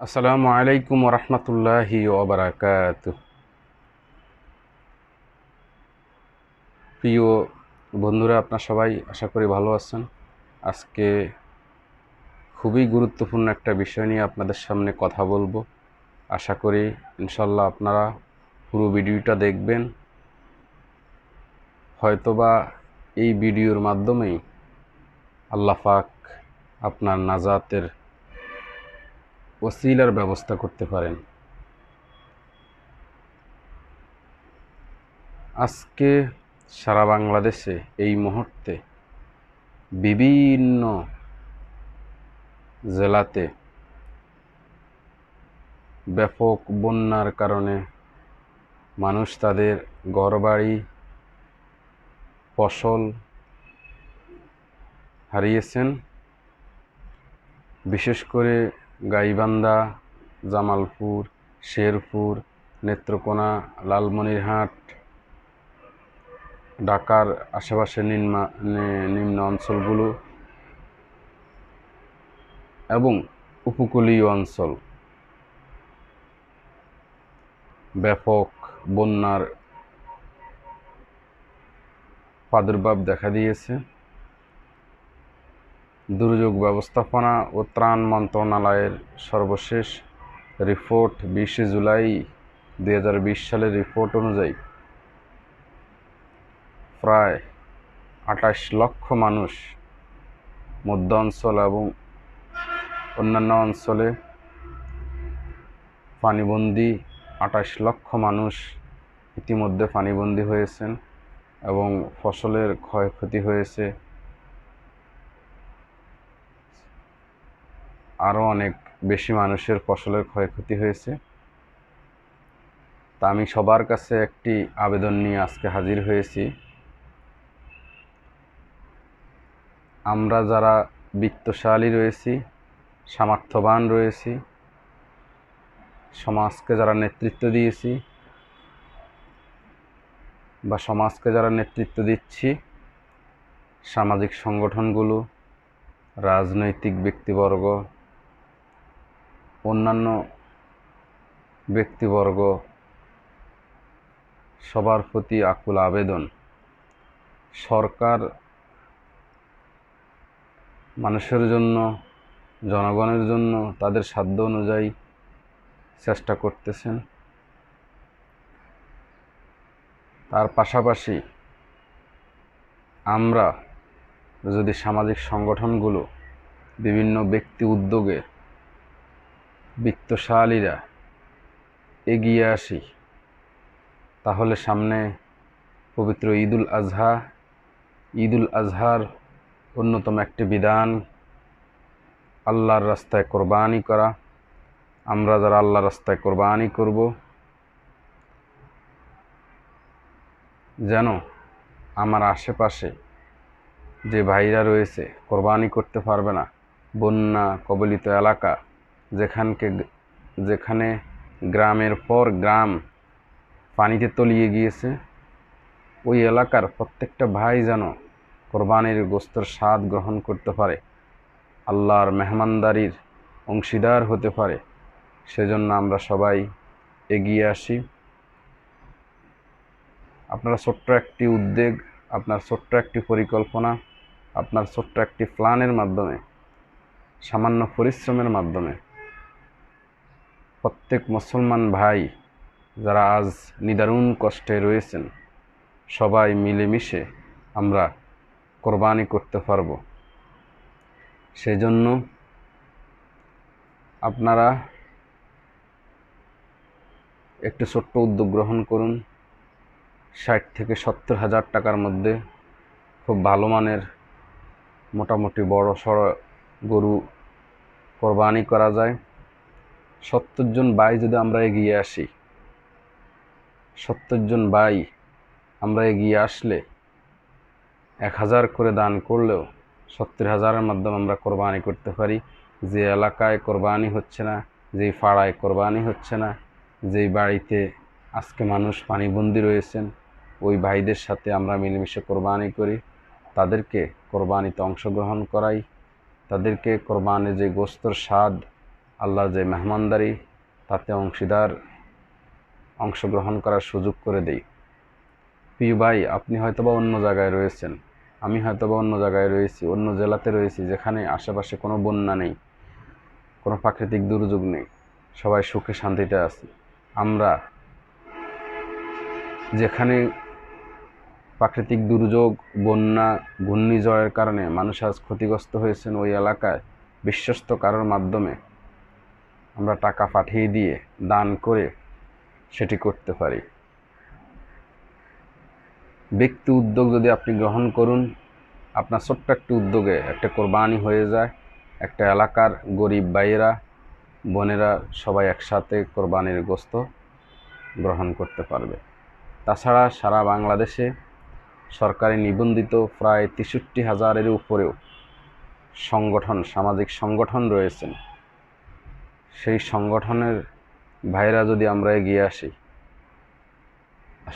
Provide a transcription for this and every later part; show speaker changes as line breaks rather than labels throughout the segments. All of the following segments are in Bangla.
আসসালামু আলাইকুম রহমতুল্লাহি ওবরাকাতুহ। প্রিয় বন্ধুরা, আপনার সবাই আশা করি ভালো আছেন। আজকে খুবই গুরুত্বপূর্ণ একটা বিষয় নিয়ে আপনাদের সামনে কথা বলবো। আশা করি ইনশাল্লাহ আপনারা পুরো ভিডিওটা দেখবেন। হয়তোবা এই ভিডিওর মাধ্যমেই আল্লাহ পাক আপনার নাজাতের ওসিলার ব্যবস্থা করতে পারেন। আজকে সারা বাংলাদেশে এই মুহূর্তে বিভিন্ন জেলাতে ব্যাপক বন্যার কারণে মানুষ তাদের ঘরবাড়ি ফসল হারিয়েছেন। বিশেষ করে গাইবান্ধা, জামালপুর, শেরপুর, নেত্রকোনা, লালমনিরহাট, ঢাকার আশেপাশে নিম্ন অঞ্চলগুলো এবং উপকূলীয় অঞ্চল ব্যাপক বন্যার প্রাদুর্ভাব দেখা দিয়েছে। দুর্যোগ ব্যবস্থাপনা ও ত্রাণ মন্ত্রণালয়ের সর্বশেষ রিপোর্ট 20 জুলাই 2020 সালের রিপোর্ট অনুযায়ী প্রায় 28 লক্ষ মানুষ মধ্য অঞ্চল এবং অন্যান্য অঞ্চলে পানিবন্দী। 28 লক্ষ মানুষ ইতিমধ্যে পানিবন্দী হয়েছেন এবং ফসলের ক্ষয়ক্ষতি হয়েছে। আরও অনেক বেশি মানুষের ফসলের ক্ষয়ক্ষতি হয়েছে। তা আমি সবার কাছে একটি আবেদন নিয়ে আজকে হাজির হয়েছি। আমরা যারা বিত্তশালী রয়েছি, সামর্থ্যবান রয়েছি, সমাজকে যারা নেতৃত্ব দিয়েছি বা সমাজকে যারা নেতৃত্ব দিচ্ছি, সামাজিক সংগঠনগুলো, রাজনৈতিক ব্যক্তিবর্গ, অন্যান্য ব্যক্তিবর্গ, সবার প্রতি আকুল আবেদন, সরকার মানুষের জন্য, জনগণের জন্য তাদের সাধ্য অনুযায়ী চেষ্টা করতেছেন। তার পাশাপাশি আমরা যদি সামাজিক সংগঠনগুলো, বিভিন্ন ব্যক্তি উদ্যোগে বিত্তশালীরা এগিয়ে আসি, তাহলে সামনে পবিত্র ঈদুল আজহার অন্যতম একটি বিধান আল্লাহর রাস্তায় কোরবানি করা। আমরা যারা আল্লাহর রাস্তায় কোরবানি করব, যেন আমার আশেপাশে যে ভাইরা রয়েছে কোরবানি করতে পারবে না, বন্যা কবলিত এলাকা, যেখানে গ্রামের পর গ্রাম পানিতে তলিয়ে গিয়েছে, ওই এলাকার প্রত্যেকটা ভাই যেন কোরবানির গোশতের স্বাদ গ্রহণ করতে পারে, আল্লাহর মেহমানদারির অংশীদার হতে পারে। সেজন্য আমরা সবাই এগিয়ে আসি। আপনারা ছোট্ট একটি উদ্যোগ, আপনার ছোট্ট একটি পরিকল্পনা, আপনার ছোট্ট একটি প্ল্যানের মাধ্যমে, সামান্য পরিশ্রমের মাধ্যমে প্রত্যেক মুসলমান ভাই যারা আজ নিদারুণ কষ্টে রয়েছেন, সবাই মিলেমিশে আমরা কোরবানি করতে পারব। সেজন্য আপনারা একটি ছোট্ট উদ্যোগ গ্রহণ করুন। 60 থেকে 70 হাজার টাকার মধ্যে খুব ভালো মানের মোটামুটি বড় সড়ো গরু কোরবানি করা যায়। 70 জন ভাই যদি আমরা এগিয়ে আসি, 70 জন ভাই আমরা এগিয়ে আসলে 1000 করে দান করলেও 70,000-এর মাধ্যমে আমরা কোরবানি করতে পারি। যে এলাকায় কোরবানি হচ্ছে না, যেই পাড়ায় কোরবানি হচ্ছে না, যেই বাড়িতে আজকে মানুষ পানিবন্দী রয়েছেন, ওই ভাইদের সাথে আমরা মিলেমিশে কোরবানি করি, তাদেরকে কোরবানিতে অংশগ্রহণ করাই, তাদেরকে কোরবানির যে গোশতের স্বাদ আল্লাহর যে মেহমানদারি তাতে অংশগ্রহণ করার সুযোগ করে দেই। প্রিয় ভাই, আপনি হয়তোবা অন্য জায়গায় রয়েছেন, আমি হয়তোবা অন্য জায়গায় রয়েছি, অন্য জেলাতে রয়েছি, যেখানে আশেপাশে কোনো বন্যা নেই, কোনো প্রাকৃতিক দুর্যোগ নেই, সবাই সুখে শান্তিতে আছি। আমরা যেখানে প্রাকৃতিক দুর্যোগ, বন্যা, ঘূর্ণিঝড়ের কারণে মানুষ আজ ক্ষতিগ্রস্ত হয়েছেন, ওই এলাকায় বিশ্বস্ত কারোর মাধ্যমে আমরা টাকা পাঠিয়ে দিয়ে দান করে সেটি করতে পারি। ব্যক্তি উদ্যোগ যদি আপনি গ্রহণ করুন, আপনার ছোট্ট একটি উদ্যোগে একটা কোরবানি হয়ে যায়, একটা এলাকার গরিব ভাইয়েরা বোনেরা সবাই একসাথে কোরবানির গোশত গ্রহণ করতে পারবে। তাছাড়া সারা বাংলাদেশে সরকারি নিবন্ধিত প্রায় ৬৩,০০০-এর উপরেও সামাজিক সংগঠন রয়েছেন। সেই সংগঠনের ভাইরা যদি আমরা এগিয়ে আসি,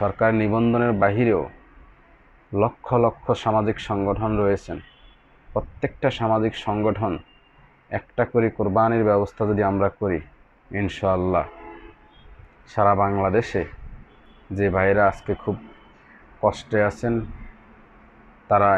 সরকার নিবন্ধনের বাহিরেও লক্ষ লক্ষ সামাজিক সংগঠন রয়েছেন, প্রত্যেকটা সামাজিক সংগঠন একটা করে কোরবানির ব্যবস্থা যদি আমরা করি, ইনশাআল্লাহ সারা বাংলাদেশে যে ভাইরা আজকে খুব কষ্টে আছেন তারা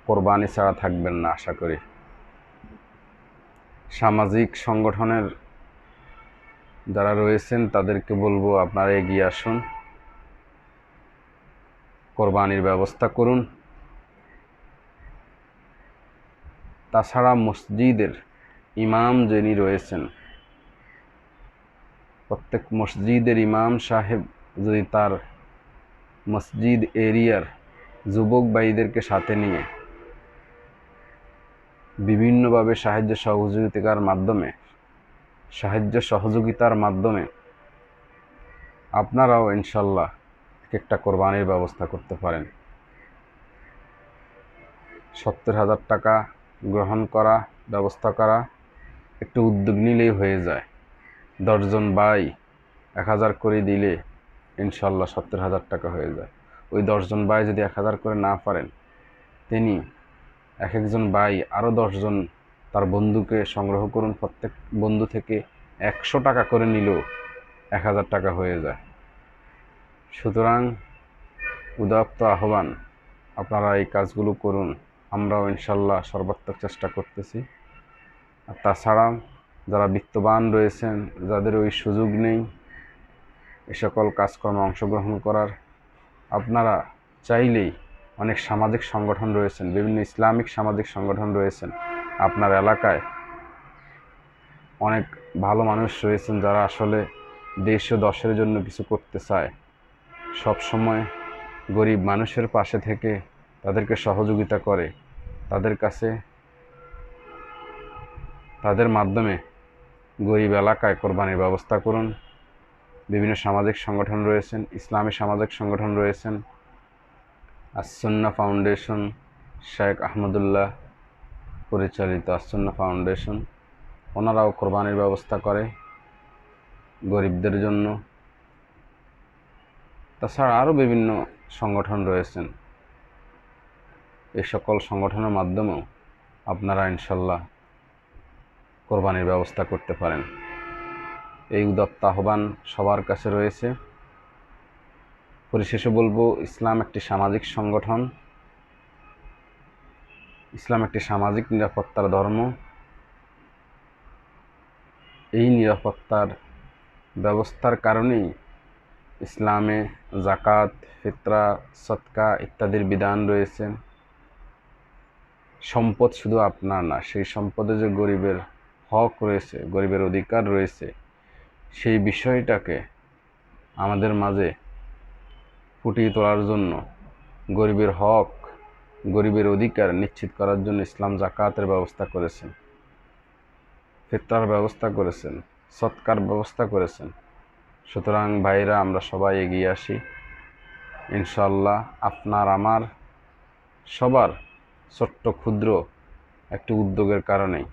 কোরবানি ছাড়া থাকবেন না আশা করি। সামাজিক সংগঠনের যারা রয়েছেন তাদেরকে বলবো, আপনারা এগিয়ে আসুন, কোরবানির ব্যবস্থা করুন। তাছাড়া মসজিদের ইমাম যিনি রয়েছেন, প্রত্যেক মসজিদের ইমাম সাহেব যদি তার মসজিদ এরিয়ার যুবক ভাইদেরকে সাথে নিয়ে বিভিন্নভাবে সাহায্য সহযোগিতার মাধ্যমে আপনারাও ইনশাল্লাহ একটা কোরবানির ব্যবস্থা করতে পারেন। ৭০,০০০ টাকা গ্রহণ করা, ব্যবস্থা করা, একটু উদ্যোগ নিলেই হয়ে যায়। ১০ জন ভাই ১,০০০ করে দিলে ইনশাল্লাহ ৭০,০০০ টাকা হয়ে যায়। ওই ১০ জন ভাই যদি ১,০০০ করে না পারেন, তিনি এক একজন ভাই আরও ১০ জন তার বন্ধুকে সংগ্রহ করুন, প্রত্যেক বন্ধু থেকে ১০০ টাকা করে নিলেও ১,০০০ টাকা হয়ে যায়। সুতরাং উদাত্ত আহ্বান, আপনারা এই কাজগুলো করুন, আমরাও ইনশাল্লাহ সর্বাত্মক চেষ্টা করতেছি। আর তাছাড়া যারা বিত্তবান রয়েছেন, যাদের ওই সুযোগ নেই এ সকল কাজকর্মে অংশগ্রহণ করার, আপনারা চাইলেই অনেক সামাজিক সংগঠন রয়েছেন, বিভিন্ন ইসলামিক সামাজিক সংগঠন রয়েছেন আপনার এলাকায়, অনেক ভালো মানুষ রয়েছেন যারা আসলে দেশ ও দশের জন্য কিছু করতে চায়, সব সময় গরিব মানুষের পাশে থেকে তাদেরকে সহযোগিতা করে, তাদের মাধ্যমে গরিব এলাকায় কোরবানির ব্যবস্থা করুন। বিভিন্ন সামাজিক সংগঠন রয়েছেন, ইসলামী সামাজিক সংগঠন রয়েছেন, আসুন্না ফাউন্ডেশন, শেখ আহমদুল্লাহ পরিচালিত আসুন্না ফাউন্ডেশন, ওনারাও কোরবানির ব্যবস্থা করে গরিবদের জন্য। তাছাড়া আরও বিভিন্ন সংগঠন রয়েছেন, এই সকল সংগঠনের মাধ্যমেও আপনারা ইনশাল্লাহ কোরবানির ব্যবস্থা করতে পারেন। এই উদাত্ত আহ্বান সবার কাছে রয়েছে। পরিশেষে বলবো, ইসলাম একটি সামাজিক সংগঠন, ইসলাম একটি সামাজিক নিরাপত্তার ধর্ম। এই নিরাপত্তার ব্যবস্থার কারণেই ইসলামে যাকাত, ফিতরা, সদকা ইত্যাদির বিধান রয়েছে। সম্পদ শুধু আপনার না, সেই সম্পদে যে গরিবের হক রয়েছে, গরিবের অধিকার রয়েছে, সেই বিষয়টাকে আমাদের মাঝে ফুটিয়ে তোলার জন্য, গরিবের হক, গরিবের অধিকার নিশ্চিত করার জন্য ইসলাম যাকাতের ব্যবস্থা করেছেন, ফিতরার ব্যবস্থা করেছেন, সদকার ব্যবস্থা করেছেন। সুতরাং ভাইরা, আমরা সবাই এগিয়ে আসি ইনশাআল্লাহ। আপনার আমার সবার ছোট্ট ক্ষুদ্র একটি উদ্যোগের কারণেই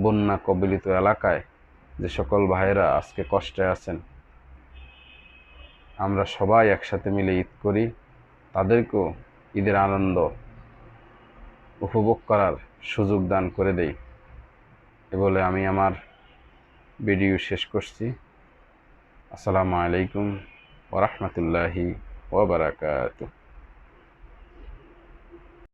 বন্যা কবলিত এলাকায় যে সকল ভাইরা আজকে কষ্টে আছেন, আমরা সবাই একসাথে মিলে ঈদ করি, তাদেরকেও ঈদের আনন্দ উপভোগ করার সুযোগ দান করে দেই। এ বলে আমি আমার ভিডিও শেষ করছি। আসসালামু আলাইকুম ওয়া রাহমাতুল্লাহি ওয়া বারাকাতুহু।